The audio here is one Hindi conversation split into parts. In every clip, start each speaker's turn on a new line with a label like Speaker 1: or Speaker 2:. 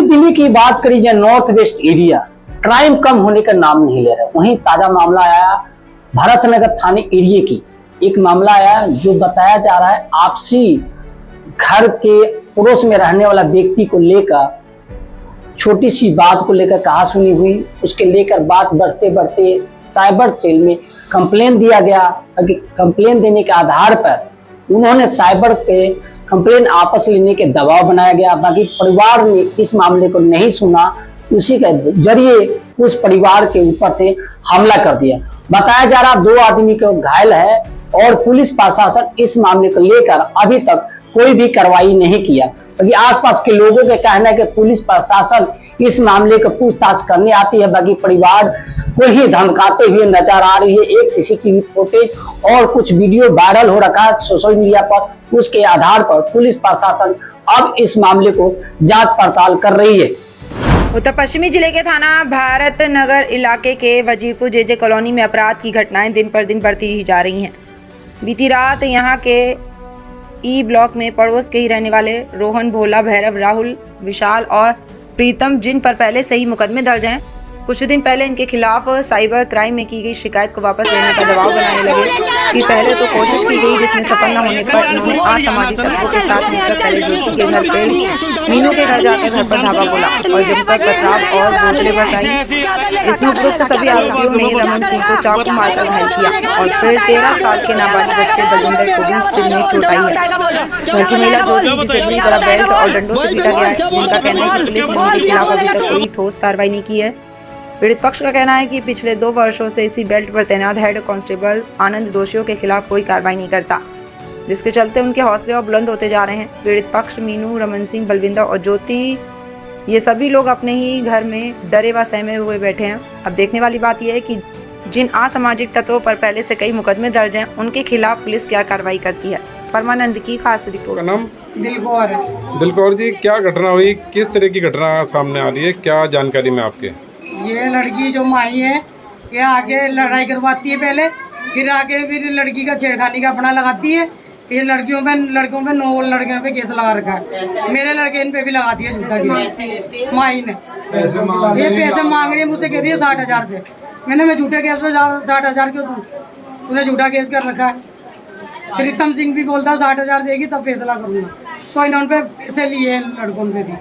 Speaker 1: दिल्ली की बात करी जाए, नॉर्थ वेस्ट एरिया क्राइम कम होने का नाम नहीं ले रहा। वहीं ताजा मामला आया भरत नगर थाने एरिया की, एक मामला आया जो बताया जा रहा है आपसी घर के पड़ोस में रहने वाला व्यक्ति को लेकर छोटी सी बात को लेकर कहासुनी हुई। उसके लेकर बात बढ़ते बढ़ते साइबर सेल में कंप्लेन दिया गया। कंप्लेन देने के आधार पर उन्होंने साइबर के कंप्लेन आपस लेने के दबाव बनाया गया। बाकी परिवार ने इस मामले को नहीं सुना, उसी के जरिए उस परिवार के ऊपर से हमला कर दिया। बताया जा रहा 2 आदमी को घायल है और पुलिस प्रशासन इस मामले को लेकर अभी तक कोई भी कार्रवाई नहीं किया। बाकी आसपास के लोगों का कहना है कि पुलिस प्रशासन इस मामले को पूछताछ करने आती है, बाकी परिवार को ही धमकाते हुए नजर आ रही है। एक सीसीटीवी फुटेज और कुछ वीडियो वायरल हो रखा है सोशल मीडिया पर, उसके आधार पर पुलिस प्रशासन अब इस मामले को जांच पड़ताल कर रही है।
Speaker 2: उत्तर पश्चिमी जिले के थाना भारत नगर इलाके के वजीरपुर जेजे कॉलोनी में अपराध की घटनाएं दिन पर दिन बढ़ती ही जा रही हैं। बीती रात यहां के ई ब्लॉक में पड़ोस के ही रहने वाले रोहन, भोला, भैरव, राहुल, विशाल और प्रीतम, जिन पर पहले से ही मुकदमे दर्ज हैं, कुछ दिन पहले इनके खिलाफ साइबर क्राइम में की गई शिकायत को वापस लेने का दबाव बनाने लगे कि पहले तो कोशिश की गई जिसमें सफल न होने पर इन्होंने असामाजिक तत्वों के साथ मिलकर पहले ज्योति के घर पे मीनू के घर जाकर घर पर धावा बोला और जमकर पथराव और बोतलें बरसाई। इसमें उपरोक्त सभी आरोपियों ने रमन सिंह को चाकू मारकर घायल किया और फिर 13 साल के नाबालिग बच्चे बलविंदर को भी सिर में चोट आई है। घर की महिला ज्योति, जिसे बुरी तरह बेल्ट और डंडों से पीटा गया है, जिनका कहना है कि पुलिस ने उनके खिलाफ अभी तक कोई ठोस कार्रवाई नहीं की है। पीड़ित पक्ष का कहना है कि पिछले 2 वर्षों से इसी बेल्ट पर तैनात हेड कांस्टेबल आनंद दोषियों के खिलाफ कोई कार्रवाई नहीं करता, जिसके चलते उनके हौसले और बुलंद होते जा रहे हैं। पीड़ित पक्ष मीनू, रमन सिंह, बलविंदर और ज्योति, ये सभी लोग अपने ही घर में डरे व सहमे हुए बैठे हैं। अब देखने वाली बात यह है कि जिन असामाजिक तत्वों पर पहले से कई मुकदमे दर्ज हैं, उनके खिलाफ पुलिस क्या कार्रवाई करती है। परमानंद की खास रिपोर्ट।
Speaker 3: नाम दिलकौर जी, क्या घटना हुई, किस तरह की घटना सामने आ रही है, क्या जानकारी में आपके?
Speaker 4: ये लड़की जो माई है, ये आके लड़ाई करवाती है पहले, फिर आके फिर लड़की का छेड़खानी का अपना लगाती है। ये लड़कों पे 9 लड़कियों पे केस लगा रखा है। मेरे लड़के इन पे भी लगाती है झूठा केस। माई ने ये पैसे मांग रही है मुझसे, कह रही है 60,000 दे। मैं झूठे केस पे 60,000 क्यों दूँ? तूने झूठा केस कर रखा है। प्रीतम सिंह भी बोलता 60,000 देगी तब फैसला करूँगा। तो इन्होंने पे पैसे लिए लड़कों पे भी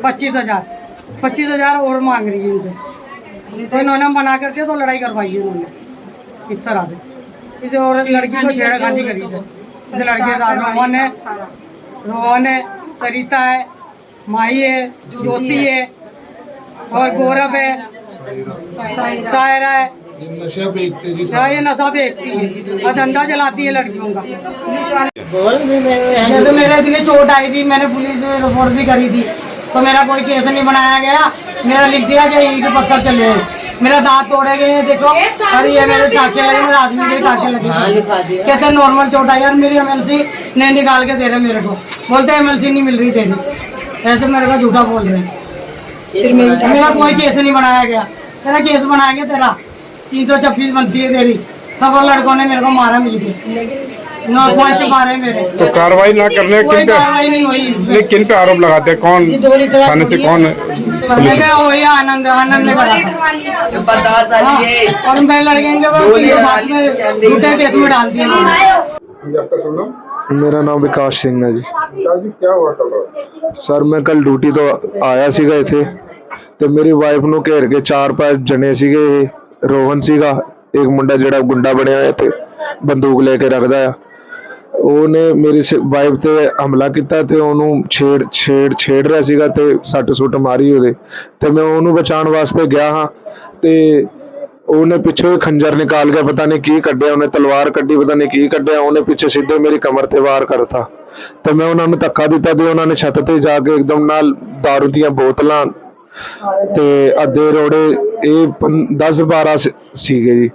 Speaker 4: 25,000 और मांग रही है इनसे। तो इन्होंने मना कर दिया तो लड़ाई करवाई है इन्होंने इस तरह से। इसे और लड़की को छेड़खानी करी है। इस लड़के का रोहन है, सरिता है, माही है, ज्योति है और गौरव है, सायरा है। ये नशा बेचती है और धंधा चलाती है लड़कियों का। जैसे मेरे इतनी चोट आई थी, मैंने पुलिस में रिपोर्ट भी करी थी, तो मेरा कोई केस नहीं बनाया गया। मेरा लिख दिया कि ईंट पत्थर चले, मेरा दांत तोड़े गए हैं, देखो। और ये मेरे टाके लगे, मेरे आदमी के टाके लगे। कहते हैं नॉर्मल चोट आई, यार मेरी MLC ने निकाल के दे रहे मेरे को, बोलते MLC नहीं मिल रही तेरी, ऐसे मेरे को झूठा बोल रहे हैं। मेरा कोई केस नहीं बनाया गया। तेरा केस बनाया गया, तेरा 326 बनती है तेरी। सब लड़कों ने मेरे को मारा मिल के, मारे मेरे।
Speaker 3: तो कार्रवाई ना करने
Speaker 4: कोई कार्रवाई नहीं हुई।
Speaker 3: किन पे आरोप लगाते हैं, कौन थाने से कौन है? आनंद ने करा और मेरे लड़के झूठे केस में डाल दिया।
Speaker 5: मेरा नाम विकास सिंह है जी।
Speaker 3: क्या हुआ
Speaker 5: सर, मैं कल ड्यूटी तो आया सीगा इथे, ਤੇ ਮੇਰੀ ਵਾਈਫ ਨੂੰ ਘੇਰ ਕੇ 4-5 ਜਣੇ ਸੀਗੇ। ਰੋਹਨ ਸੀਗਾ ਇੱਕ ਮੁੰਡਾ ਜਿਹੜਾ ਗੁੰਡਾ ਬਣਿਆ ਹੋਇਆ ਤੇ ਬੰਦੂਕ ਲੈ ਕੇ ਰੱਖਦਾ ਆ। ਉਹਨੇ ਮੇਰੀ ਵਾਈਫ ਤੇ ਹਮਲਾ ਕੀਤਾ ਤੇ ਉਹਨੂੰ ਛੇੜ ਰਿਹਾ ਸੀਗਾ ਤੇ ਸੱਟ ਸੁੱਟ ਮਾਰੀ ਉਹਦੇ, ਤੇ ਮੈਂ ਉਹਨੂੰ ਬਚਾਉਣ ਵਾਸਤੇ ਗਿਆ ਹਾਂ ਤੇ ਉਹਨੇ ਪਿੱਛੋਂ ਖੰਜਰ ਨਿਕਾਲ ਕੇ ਪਤਾ ਨਹੀਂ ਕੀ ਕੱਢਿਆ, ਉਹਨੇ ਤਲਵਾਰ ਕੱਢੀ, ਪਤਾ ਨਹੀਂ ਕੀ ਕੱਢਿਆ, ਉਹਨੇ ਪਿੱਛੇ ਸਿੱਧੇ ਮੇਰੀ ਕਮਰ ਤੇ ਵਾਰ ਕਰਤਾ। ਤੇ ਮੈਂ ਉਹਨਾਂ ਨੂੰ ਧੱਕਾ ਦਿੱਤਾ ਤੇ ਉਹਨਾਂ ਨੇ ਛੱਤ ਤੇ ਜਾ ਕੇ ਇੱਕਦਮ ਨਾਲ ਦਾਰੂ ਦੀਆਂ ਬੋਤਲਾਂ ਤੇ ਅੱਧੇ ਰੋੜੇ, ਇਹ 10-12 ਸੀਗੇ ਜੀ।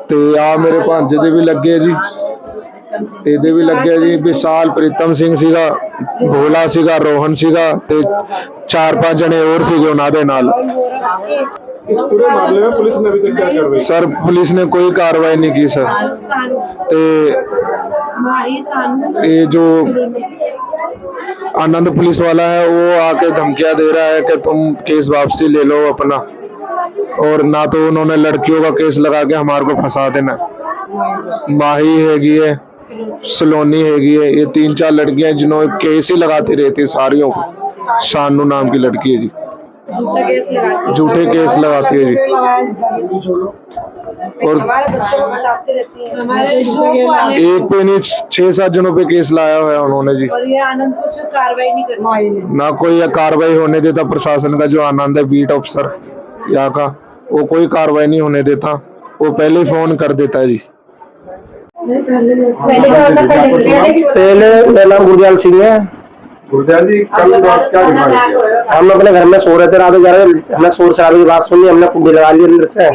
Speaker 5: ਤੇ ਆ ਮੇਰੇ ਭਾਂਜੇ ਦੇ ਵੀ ਲੱਗੇ ਜੀ, ਇਹਦੇ ਵੀ ਲੱਗੇ ਜੀ। ਵਿਸ਼ਾਲ, ਪ੍ਰੀਤਮ ਸਿੰਘ ਸੀਗਾ, ਭੋਲਾ ਸੀਗਾ, ਰੋਹਨ ਸੀਗਾ ਤੇ 4-5 ਜਣੇ ਹੋਰ ਸੀਗੇ ਉਹਨਾਂ ਦੇ ਨਾਲ।
Speaker 3: इस पूरे मामले में पुलिस ने अभी तक क्या कार्रवाई?
Speaker 5: सर पुलिस ने कोई कार्रवाई नहीं की सर। ते ये जो आनंद पुलिस वाला है वो आके धमकियां दे रहा है कि तुम केस वापसी ले लो अपना, और ना तो उन्होंने लड़कियों का केस लगा के हमारे को फंसा देना। माही हैगी है, सलोनी हैगी है, ये 3-4 लड़कियां हैं जिन्होंने केस ही लगाती रहती सारियों को। शानू नाम की लड़की है जी, झूठे केस लगाती है जी, और एक पे नहीं 6-7 जनों पे केस लाया हुआ है उन्होंने जी।
Speaker 4: और ये आनंद कुछ कार्रवाई नहीं करना,
Speaker 5: ना कोई कार्रवाई होने देता प्रशासन का। जो आनंद है बीट ऑफिसर यहाँ का, वो कोई कार्रवाई नहीं होने देता, वो पहले ही फोन कर देता है जी।
Speaker 6: पहले मेरा नाम गुरदयाल सिंह है।
Speaker 3: गुरदयाल जी, कल रात क्या घटना हुई?
Speaker 6: हम अपने घर में सो रहे थे, रात 11 बजे हमने शोर शराबे की बात सुनी, हमने कुंडी लगा ली अंदर से।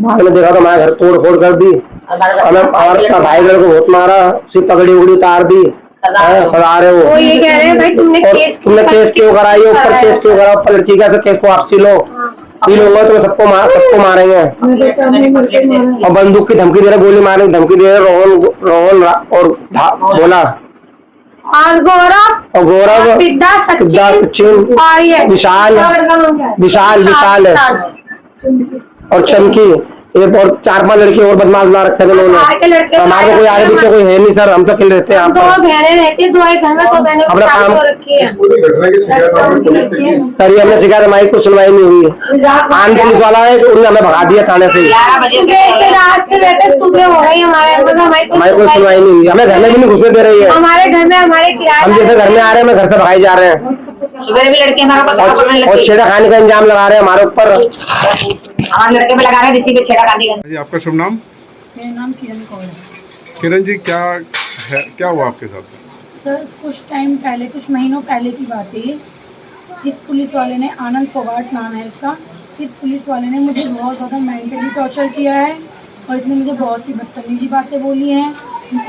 Speaker 6: बाद में देखा तो हमारे घर तोड़ फोड़ कर दी, हमें हमारे भाई लड़के को बहुत मारा, सिर्फ पगड़ी उगड़ी उतार दी, सजा रहे हो।
Speaker 7: वो ये कह रहे हैं भाई तुमने
Speaker 6: केस क्यों कराई, ऊपर केस क्यों करा, ऊपर लड़की का केस को वापसी लो, पी लोगे तो सबको मारेंगे। और बंदूक की धमकी दे रहे, गोली मारने की धमकी दे रहे। रोहन और बोला
Speaker 7: और गौरव
Speaker 6: सचिन विशाल है और चमकी, एक और 4-5 लड़की और बदमाश ला रखे थे उन्होंने। हमारे को कोई आगे पीछे कोई है नहीं सर, हम तो खेल रहते हैं।
Speaker 7: दो बहनें रहती है, दो एक घर में, दो बहनें
Speaker 6: अपना काम
Speaker 7: रखी है।
Speaker 3: पूरी घटना की शिकायत आपने पुलिस से की?
Speaker 6: करी हमने शिकायत, हमारी कुछ सुनवाई नहीं हुई। आन पुलिस वाला है तो उन्होंने हमें भगा दिया थाने से।
Speaker 7: रात से लेकर सुबह हो गई हमारे, हमारी
Speaker 6: कोई सुनवाई नहीं हुई। हमें घर में भी नहीं घुसने दे रही है।
Speaker 7: हमारे घर में हमारे किराए,
Speaker 6: हम जैसे घर में आ रहे हैं, हमें घर से भगाई जा रहे हैं,
Speaker 7: सुबह भी लड़के हमारा
Speaker 6: और छेड़ा खाने का इंजाम लगा रहे हैं हमारे ऊपर।
Speaker 7: हमारे लड़के पे लगा रहे हैं, किसी पे छेड़ा खाने का।
Speaker 3: जी, आपका शुभ नाम?
Speaker 4: मेरा नाम किरण कौर है।
Speaker 3: किरण जी, क्या हुआ आपके साथ?
Speaker 4: सर कुछ टाइम पहले, कुछ महीनों पहले की बात है ये। इस पुलिस वाले ने, आनंद फोगाट नाम है इसका, इस पुलिस वाले ने मुझे बहुत ज़्यादा मेंटली टॉर्चर किया है और इसने मुझे बहुत सी बदतमीजी बातें बोली हैं।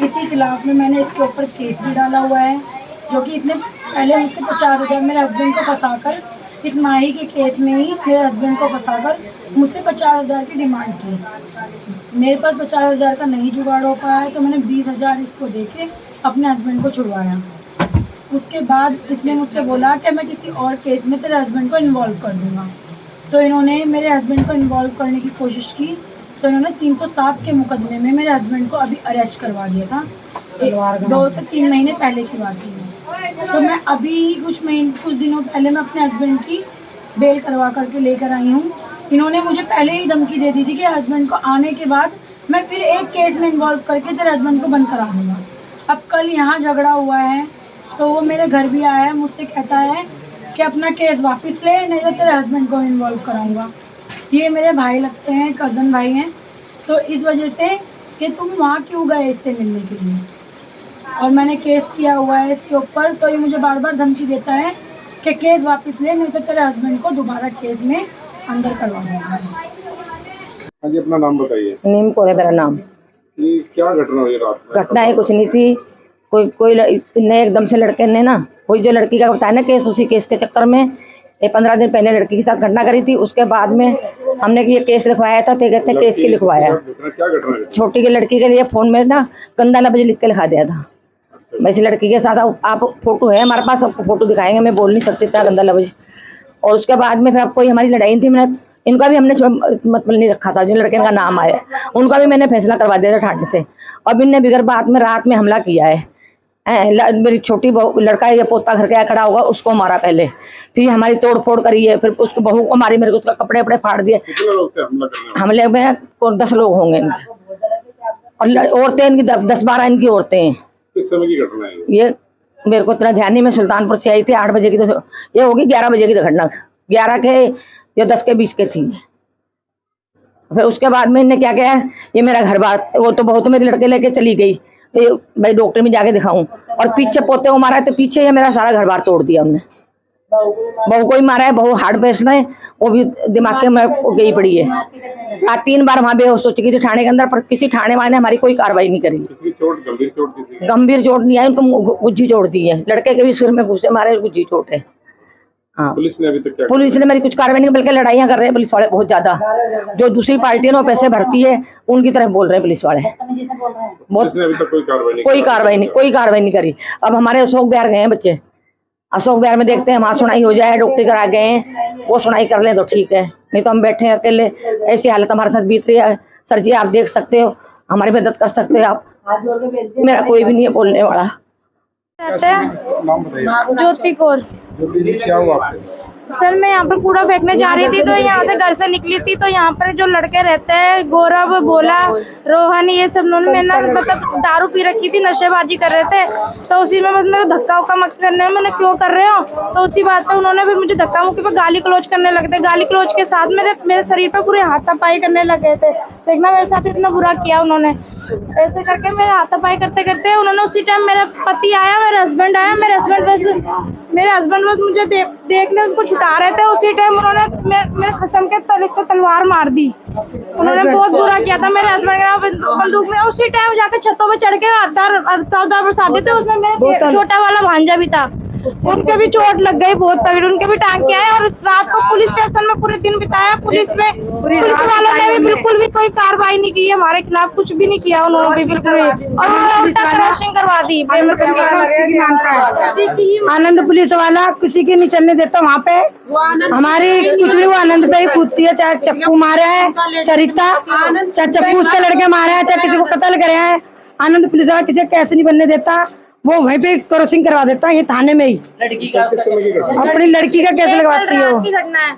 Speaker 4: इसी खिलाफ में मैंने इसके ऊपर केस भी डाला हुआ है, जो कि इसने पहले मुझसे 50,000 मेरे हस्बैंड को फंसाकर, इस माही के केस में ही मेरे हस्बैंड को फंसाकर मुझसे 50,000 की डिमांड की। मेरे पास 50,000 का नहीं जुगाड़ हो पाया है, तो मैंने 20,000 इसको देके अपने हस्बैंड को छुड़वाया। उसके बाद इसने मुझसे बोला कि मैं किसी और केस में तेरे हस्बैंड को इन्वॉल्व कर दूँगा। तो इन्होंने मेरे हस्बैंड को इन्वॉल्व करने की कोशिश की, तो इन्होंने 307 के मुकदमे में मेरे हस्बैंड को अभी अरेस्ट करवा दिया था। 2 से 3 महीने पहले की बात है। तो मैं अभी कुछ दिनों पहले मैं अपने हस्बैंड की बेल करवा करके लेकर आई हूँ। इन्होंने मुझे पहले ही धमकी दे दी थी कि हस्बैंड को आने के बाद मैं फिर एक केस में इन्वॉल्व करके तेरे हस्बैंड को बंद करा दूँगा। अब कल यहाँ झगड़ा हुआ है, तो वो मेरे घर भी आया है, मुझसे कहता है कि अपना केस वापस ले, नहीं तो तेरे हस्बैंड को इन्वॉल्व कराऊँगा। ये मेरे भाई लगते हैं, कज़न भाई हैं, तो इस वजह से कि तुम वहाँ क्यों गए इससे मिलने के लिए, और मैंने केस किया हुआ है इसके ऊपर। तो ये मुझे बार बार धमकी देता है कि केस वापस ले, नहीं तो तेरे हस्बैंड को दोबारा केस में अंदर करवा दूँगा।
Speaker 3: हाँ जी, अपना नाम बताइए।
Speaker 8: नीम को है मेरा नाम।
Speaker 3: ये क्या घटना हुई रात में?
Speaker 8: घटना है कुछ नहीं थी, कोई ने एकदम से लड़के ने ना, कोई जो लड़की का बताया ना केस, उसी केस के चक्कर में ये 15 दिन पहले लड़की के साथ घटना करी थी। उसके बाद में हमने ये केस लिखवाया था, तो कहते हैं केस की लिखवाया।
Speaker 3: क्या घटना है?
Speaker 8: छोटी की लड़की के लिए फ़ोन में ना गंदा लफ्ज लिख के लिखा दिया था। वैसे लड़की के साथ आप फोटो है हमारे पास, आपको फोटो दिखाएंगे, मैं बोल नहीं सकती इतना गंदा लफ्ज। और उसके बाद में फिर अब कोई हमारी लड़ाई थी, मैंने इनका भी हमने मतलब नहीं रखा था, जो लड़के का नाम आया उनका भी मैंने फैसला करवा दिया था थाने से। अब इनने बिगर बात में रात में हमला किया है। मेरी छोटी बहू, लड़का या पोता घर के खड़ा होगा, उसको मारा पहले, फिर हमारी तोड़ फोड़ करी है, फिर उसको बहू को मारी, मेरे को उसका कपड़े वपड़े फाड़ दिए। हमले में 10 लोग होंगे और औरतें इनकी 10-12 इनकी औरतें हैं।
Speaker 3: किस समय की घटना है
Speaker 8: ये मेरे को इतना ध्यान नहीं, मैं सुल्तानपुर से आई थी 8 बजे की, तो ये होगी 11 बजे की घटना, 11 के या 10 के 20 के थी। फिर उसके बाद में इन्हें क्या किया, ये मेरा घर बार, वो तो बहुत मेरे लड़के लेके चली गई, भाई डॉक्टर में जाके दिखाऊं, और पीछे पोते को मारा है, तो पीछे ये मेरा सारा घर बार तोड़ दिया हमने। बहू को ही मारा है, बहू हार्ट पेशेंट है, वो भी दिमाग के में गई पड़ी है। रात 3 बार वहाँ बेहोश हो चुकी थी थाने के अंदर, पर किसी थाने वाले ने हमारी कोई कार्रवाई नहीं करी। गंभीर चोट नहीं आई, उनको गुज्जी चोट दी है, लड़के के भी सिर में घुसे मारे, गुज्जी चोट है। हाँ,
Speaker 3: पुलिस ने अभी तक क्या
Speaker 8: पुलिस ने मेरी कुछ कार्रवाई नहीं, बल्कि लड़ाइयाँ कर रहे हैं पुलिस वाले बहुत ज्यादा। जो दूसरी पार्टी है ना वो पैसे भरती है, उनकी तरफ बोल रहे हैं पुलिस वाले बहुत।
Speaker 3: पुलिस ने अभी तक कोई कार्रवाई नहीं
Speaker 8: कोई कार्रवाई नहीं करी। अब हमारे अशोक विहार गए हैं बच्चे, अशोक विहार में देखते हैं वहाँ सुनाई हो जाए, डॉक्टर करा गए हैं, वो सुनाई कर ले तो ठीक है, नहीं तो हम बैठे हैं अकेले। ऐसी हालत हमारे साथ बीत रही है। सर जी आप देख सकते हो, हमारी मदद कर सकते हो आप। मेरा कोई भी नहीं है बोलने वाला।
Speaker 3: नाम बताइए।
Speaker 9: ज्योति कौर।
Speaker 3: ज्योति जी, क्या हुआ आपको?
Speaker 9: सर मैं यहाँ पर कूड़ा फेंकने जा रही थी, तो यहाँ से घर से निकली थी, तो यहाँ पर जो लड़के रहते हैं, गौरव, भोला, रोहन, ये सब उन्होंने मतलब दारू पी रखी थी, नशेबाजी कर रहे थे। तो उसी में मतलब मेरे धक्का उक्का मत करने में, मैंने क्यों कर रहे हो, तो उसी बात पे उन्होंने फिर मुझे धक्का मुक्की पे गाली गलौज करने लगे थे। गाली गलौज के साथ मेरे शरीर पे पूरे हाथापाई करने लगे थे। देखना मेरे साथ इतना बुरा किया उन्होंने। ऐसे करके मेरे हाथापाई करते करते उन्होंने उसी टाइम मेरा पति आया, मेरा हस्बैंड आया। मेरे हस्बैंड बस मुझे देखने उनको छुटा रहे थे, उसी टाइम उन्होंने मेरे खसम के तले से तलवार मार दी। उन्होंने बहुत बुरा किया था मेरे हस्बैंड के बंदूक में। उसी टाइम जाके छतों पे चढ़ के अवतार बरसा थे। उसमें मेरा छोटा वाला भांजा भी था, उनके भी चोट लग गई बहुत तगड़ी, उनके भी टांके आए। और रात को पुलिस स्टेशन में पूरे दिन बिताया। पुलिस वालों ने भी बिल्कुल भी कोई कार्रवाई नहीं की हमारे खिलाफ, कुछ भी नहीं किया उन्होंने भी बिल्कुल भी। और उन्होंने उल्टा क्रॉसिंग करवा दी।
Speaker 4: आनंद पुलिस वाला किसी के नहीं चलने देता वहाँ पे, हमारी कुछ भी वो आनंद पे ही कूदती है। चाहे चप्पू मारा है सरिता, चाहे चप्पू उसके लड़के मारा है, चाहे किसी को कत्ल करे है, आनंद पुलिस वाला किसी का कैसे नहीं बनने देता। वो वहीं पे क्रॉसिंग करवा देता है, ये थाने में ही। अपनी लड़की का कैसे लगवाती हो?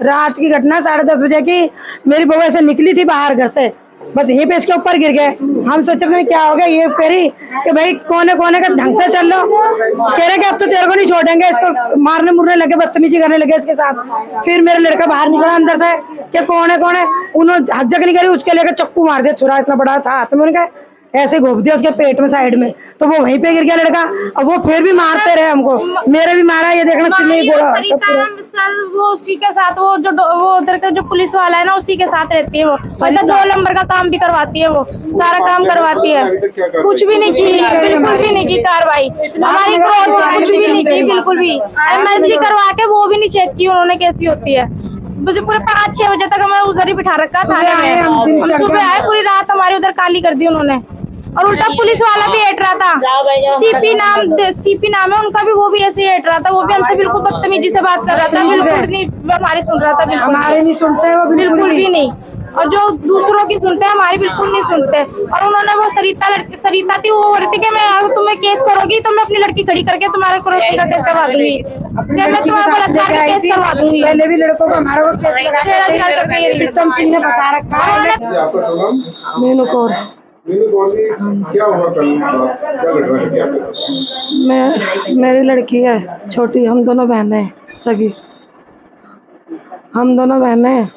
Speaker 4: रात की घटना 10:30 बजे की। मेरी बहू ऐसे निकली थी बाहर घर से, बस यहीं पे इसके ऊपर गिर गए। हम सोचे पता नहीं क्या हो गया। ये कह रही कि भाई कोने कोने का ढंग से चल लो, कह रहे कि अब तो तेरे को नहीं छोड़ेंगे। इसको मारने मुरने लगे, बदतमीजी करने लगे इसके साथ। फिर मेरा लड़का बाहर निकला अंदर से कि कौन है, उन्होंने हज्जक नहीं करी, उसके लेकर चप्पू मार दिया। छुरा इतना बड़ा था हाथ में उनका, ऐसे घोप दिया उसके पेट में साइड में, तो वो वहीं पे गिर गया लड़का। और वो फिर भी मारते रहे हमको, मेरे भी मारा। ये देखना नहीं बोला
Speaker 9: सर, वो उसी के साथ वो उधर का जो पुलिस वाला है ना, उसी के साथ रहती है। वो मतलब 2 नंबर का काम भी करवाती है, वो सारा काम करवाती है। कुछ भी नहीं की, बिल्कुल भी नहीं की कार्रवाई हमारी क्रॉस, कुछ भी नहीं की बिल्कुल भी। MSG करवा के वो भी नहीं चेक की उन्होंने कैसी होती है। मुझे पूरे 5-6 बजे तक हमें उधर ही बिठा रखा थाने में। हम सुबह आए, पूरी रात हमारी उधर काली कर दी उन्होंने। और उल्टा पुलिस वाला भी हेट रहा था, सीपी नाम है उनका भी, वो भी ऐसे ही हेट रहा था। वो भी हमसे बिल्कुल बदतमीजी से बात कर रहा था, बिल्कुल नहीं हमारी सुन रहा था।
Speaker 4: हमारे नहीं सुनते वो
Speaker 9: बिल्कुल भी नहीं। और जो दूसरों की सुनते हैं हमारी बिल्कुल नहीं सुनते। और उन्होंने वो सरिता थी, वो बोल रही थी कि मैं अगर तुम्हें केस करोगी तो मैं अपनी लड़की खड़ी करके तुम्हारे क्रॉसिंग का केस करवा दूंगी, मैं तुम्हारे बलात्कार का केस करवा दूंगी।
Speaker 4: पहले भी लड़कों को हमारे को प्रीतम सिंह ने फंसा रखा है।
Speaker 3: आपका नाम?
Speaker 4: मीनू कौर।
Speaker 3: मीनू कौर जी, क्या हुआ कल? क्या घटना घटी आपके साथ?
Speaker 4: मेरी लड़की है छोटी, हम दोनों बहनें हैं सगी, हम दोनों बहनें हैं।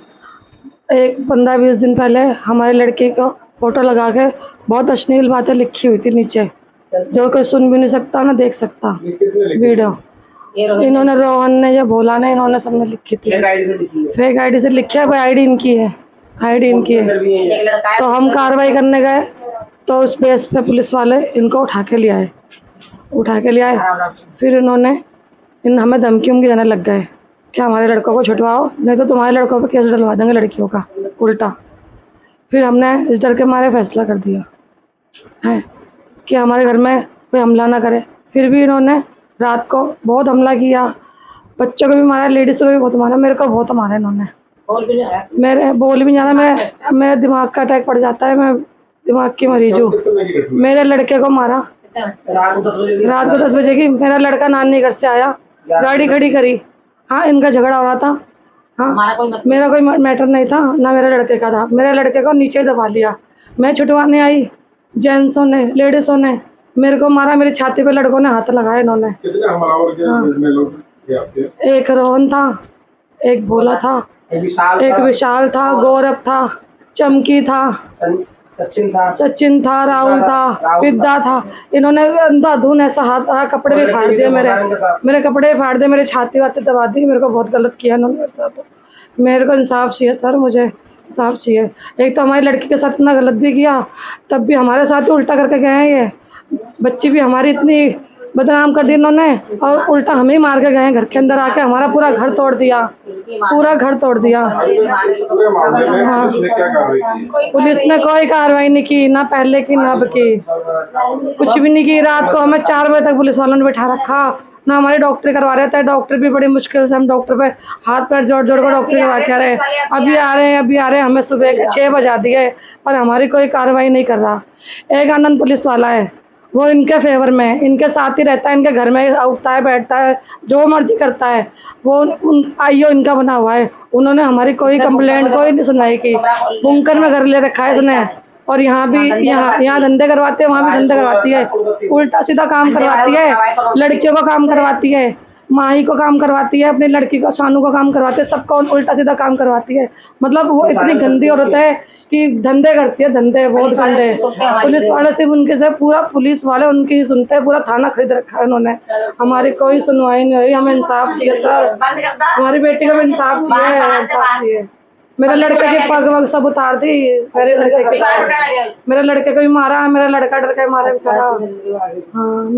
Speaker 4: एक 15-20 दिन पहले हमारे लड़के को फोटो लगा के बहुत अश्लील बातें लिखी हुई थी नीचे, जो कोई सुन भी नहीं सकता ना देख सकता वीडियो। इन्होंने, रोहन ने या भोला ने, इन्होंने सबने लिखी थी। फेक आईडी से लिखा है, आईडी इनकी है, आईडी इनकी है। तो हम कार्रवाई करने गए तो उस बेस पे पुलिस वाले इनको उठा के ले आए। फिर इन्होंने हमें धमकी उमकी देने लग गए कि हमारे लड़कों को छुटवाओ, नहीं तो तुम्हारे लड़कों पे केस डलवा देंगे लड़कियों का उल्टा। फिर हमने इस डर के मारे फैसला कर दिया है कि हमारे घर में कोई हमला ना करे। फिर भी इन्होंने रात को बहुत हमला किया, बच्चों को भी मारा, लेडीज़ को भी बहुत मारा, मेरे को बहुत मारा इन्होंने। मेरे बोल भी जाना, मेरे दिमाग का अटैक पड़ जाता है, मैं दिमाग की मरीज हूँ। मेरे लड़के को मारा रात को 10 बजे की। मेरा लड़का नानी घर से आया, गाड़ी खड़ी करी, हाँ इनका झगड़ा हो रहा था। हाँ मेरा कोई मैटर नहीं था, ना मेरे लड़के का था। मेरे लड़के को नीचे दबा लिया, मैं छुटवाने आई, जेंट्सों ने लेडीज़ों ने मेरे को मारा, मेरी छाती पे लड़कों ने हाथ लगाए इन्होंने। एक रोहन था, एक भोला था, एक विशाल था, गौरव था, चमकी था, सचिन था, राहुल था, विद्या था। इन्होंने अंधाधुन ऐसा हाथ कपड़े भी फाड़ दिए, मेरे कपड़े फाड़ दिए, मेरे छाती वाती दबा दी। मेरे को बहुत गलत किया इन्होंने मेरे साथ। मेरे को इंसाफ चाहिए सर, मुझे इंसाफ चाहिए। एक तो हमारी लड़की के साथ इतना गलत भी किया, तब भी हमारे साथ ही उल्टा करके गए हैं। ये बच्ची भी हमारी इतनी बदनाम कर दिया इन्होंने, और उल्टा हमें ही मार के गए हैं। घर के अंदर आके हमारा पूरा घर तोड़ दिया, पूरा घर तोड़ दिया।
Speaker 3: पूरे मामले में
Speaker 4: हाँ।
Speaker 3: पुलिस ने क्या कार्रवाई की?
Speaker 4: पुलिस ने कोई कार्रवाई नहीं की, ना पहले की ना अब की, कुछ भी नहीं की। रात को हमें 4 बजे तक पुलिस वालों ने बैठा रखा, ना हमारे डॉक्टर करवा रहे थे। डॉक्टर भी बड़ी मुश्किल से हम डॉक्टर पे हाथ पैर जोड़ जोड़ कर डॉक्टर करवा के आ रहे हैं। अभी आ रहे हैं, अभी आ रहे हैं। हमें सुबह के 6 बजा दिए, पर हमारी कोई कार्रवाई नहीं कर रहा। एक आनंद पुलिस वाला है, वो इनके फेवर में है, इनके साथ ही रहता है, इनके घर में उठता है, बैठता है, जो मर्जी करता है। वो आईओ इनका बना हुआ है। उन्होंने हमारी कोई कंप्लेंट कोई नहीं सुनाई की। बुंकर में घर ले रखा है इसने, और यहाँ भी यहाँ धंधे करवाते हैं, वहाँ भी धंधे करवाती है, उल्टा सीधा काम करवाती है। लड़कियों को काम करवाती है, माही को काम करवाती है, अपनी लड़की को शानू को काम करवाती है, सबको उल्टा सीधा काम करवाती है। मतलब वो इतनी गंदी औरत है कि धंधे करती है, धंधे बहुत गंदे। पुलिस वाले सिर्फ उनके से पूरा पुलिस वाले उनकी ही सुनते हैं, पूरा थाना खरीद रखा है उन्होंने। हमारी कोई सुनवाई नहीं हुई। हमें इंसाफ चाहिए सर, हमारी बेटी को भी इंसाफ चाहिए, इंसाफ चाहिए। मेरे लड़के की पग वग सब उतार दी, मेरे लड़के को भी मारा, मेरा लड़का डर के मारा बेचारा। हाँ।